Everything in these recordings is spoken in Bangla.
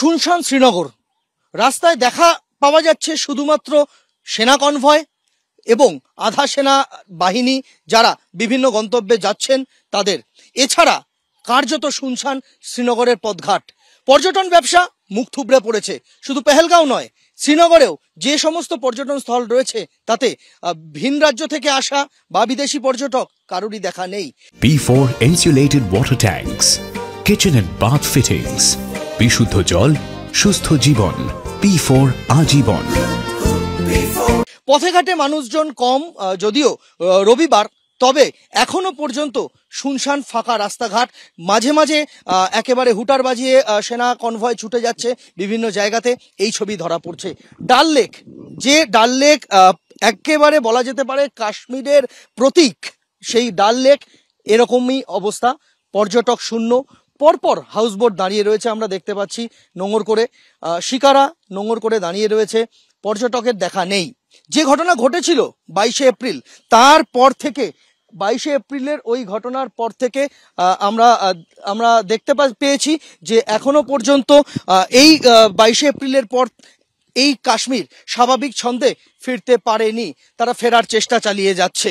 শুনশান শ্রীনগর, রাস্তায় দেখা পাওয়া যাচ্ছে শুধুমাত্র সেনা কনভয় এবং আধা সেনা বাহিনী যারা বিভিন্ন গন্তব্যে যাচ্ছেন তাদের। এছাড়া কার্যত শুনশান শ্রীনগরের পথঘাট। পর্যটন ব্যবসা মুখ থুবড়ে পড়েছে। শুধু পেহেলগাঁও নয়, শ্রীনগরেও যে সমস্ত পর্যটন স্থল রয়েছে তাতে ভিন রাজ্য থেকে আসা বা বিদেশি পর্যটক কারোরই দেখা নেই। P4 insulated water tanks, kitchen and bath fittings, বিশুদ্ধ জল, সুস্থ জীবন, P4 আজীবন। পথে ঘাটে মানুষজন কম যদিও রবিবার, তবে এখনো পর্যন্ত শুনশান ফাঁকা রাস্তাঘাট। মাঝে মাঝে একেবারে হুটার বাজিয়ে সেনা কনভয় ছুটে যাচ্ছে বিভিন্ন জায়গাতে, এই ছবি ধরা পড়ছে। ডাল লেক, যে ডাল লেক একেবারে বলা যেতে পারে কাশ্মীরের প্রতীক, সেই ডাল লেক এরকমই অবস্থা, পর্যটক শূন্য। পরপর হাউসবোট দাঁড়িয়ে রয়েছে, আমরা দেখতে পাচ্ছি নোঙর করে, শিকারা নোঙর করে দাঁড়িয়ে রয়েছে, পর্যটকের দেখা নেই। যে ঘটনা ঘটেছিল 22শে এপ্রিল, তারপর থেকে 22শে এপ্রিলের ওই ঘটনার পর থেকে আমরা দেখতে পেয়েছি যে এখনো পর্যন্ত এই 22শে এপ্রিলের পর এই কাশ্মীর স্বাভাবিক ছন্দে ফিরতে পারেনি। তারা ফেরার চেষ্টা চালিয়ে যাচ্ছে।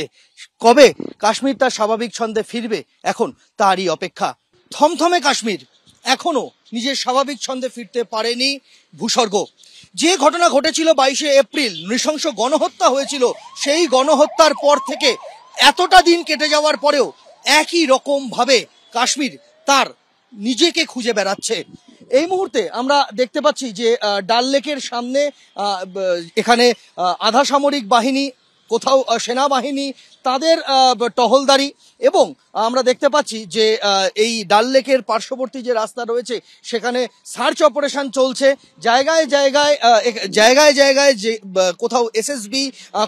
কবে কাশ্মীর তার স্বাভাবিক ছন্দে ফিরবে, এখন তারই অপেক্ষা। থমথমে কাশ্মীর এখনো নিজের স্বাভাবিক ছন্দে ফিরতে পারেনি। ভূস্বর্গ, যে ঘটনা ঘটেছিল 22শে এপ্রিল, নৃশংস গণহত্যা হয়েছিল, সেই গণহত্যার পর থেকে এতটা দিন কেটে যাওয়ার পরেও একই রকম ভাবে কাশ্মীর তার নিজেকে খুঁজে বেড়াচ্ছে। এই মুহূর্তে আমরা দেখতে পাচ্ছি যে ডাল লেকের সামনে এখানে আধা সামরিক বাহিনী, কোথাও সেনাবাহিনী, তাদের টহলদারি, এবং আমরা দেখতে পাচ্ছি যে এই ডাল লেকের পার্শ্ববর্তী যে রাস্তা রয়েছে সেখানে সার্চ অপারেশন চলছে। জায়গায় জায়গায় জায়গায় জায়গায় যে কোথাও এসএসবি,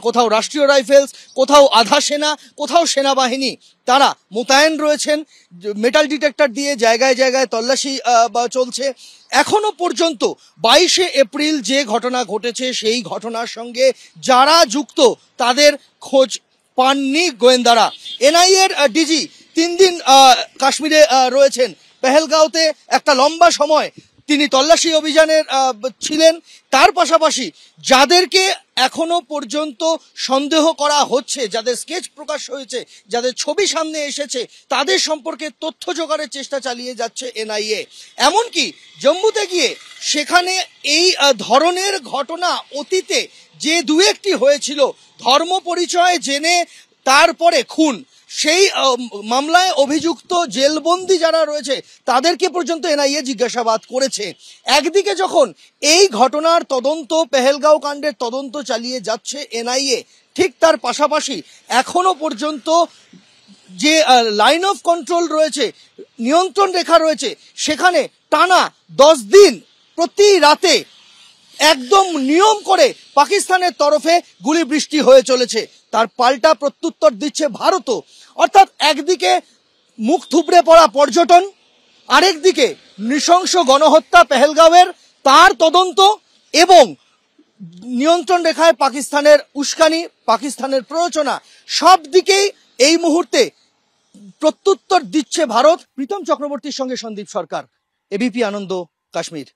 কোথাও রাষ্ট্রীয় রাইফেলস, কোথাও আধা সেনা, কোথাও সেনাবাহিনী, তারা মোতায়েন রয়েছেন। মেটাল ডিটেক্টর দিয়ে জায়গায় জায়গায় তল্লাশি চলছে। এখনো পর্যন্ত 22শে এপ্রিল যে ঘটনা ঘটেছে সেই ঘটনার সঙ্গে যারা যুক্ত তাদের খোঁজ পাননি গোয়েন্দারা। এনআইএর ডিজি 3 দিন কাশ্মীরে রয়েছেন। পেহেলগাঁওতে একটা লম্বা সময় তিনি তল্লাশি অভিযানের ছিলেন। তার পাশাপাশি যাদেরকে এখনো পর্যন্ত সন্দেহ করা হচ্ছে, যাদের স্কেচ প্রকাশ হয়েছে, যাদের ছবি সামনে এসেছে, তাদের সম্পর্কে তথ্য জোগাড়ের চেষ্টা চালিয়ে যাচ্ছে এনআইএ। এমনকি জম্মুতে গিয়ে সেখানে এই ধরনের ঘটনা অতীতে যে দু একটি হয়েছিল, ধর্ম পরিচয় জেনে তারপরে খুন, সেই মামলায় অভিযুক্ত জেলবন্দি যারা রয়েছে তাদেরকে পর্যন্ত এনআইএ জিজ্ঞাসাবাদ করেছে। একদিকে যখন এই ঘটনার তদন্ত, পেহেলগাঁও কাণ্ডের তদন্ত চালিয়ে যাচ্ছে এনআইএ, ঠিক তার পাশাপাশি এখনো পর্যন্ত যে লাইন অফ কন্ট্রোল রয়েছে, নিয়ন্ত্রণ রেখা রয়েছে, সেখানে টানা 10 দিন প্রতি রাতে একদম নিয়ম করে পাকিস্তানের তরফে গুলি বৃষ্টি হয়ে চলেছে। তার পাল্টা প্রত্যুত্তর দিচ্ছে ভারতও। অর্থাৎ একদিকে মুখ থুবড়ে পড়া পর্যটন, আরেকদিকে নৃশংস গণহত্যা পেহেলগাঁওয়ের, তার তদন্ত, এবং নিয়ন্ত্রণ রেখায় পাকিস্তানের উস্কানি, পাকিস্তানের প্ররোচনা, সব দিকেই এই মুহূর্তে প্রত্যুত্তর দিচ্ছে ভারত। প্রীতম চক্রবর্তীর সঙ্গে সন্দীপ সরকার, এবিপি আনন্দ, কাশ্মীর।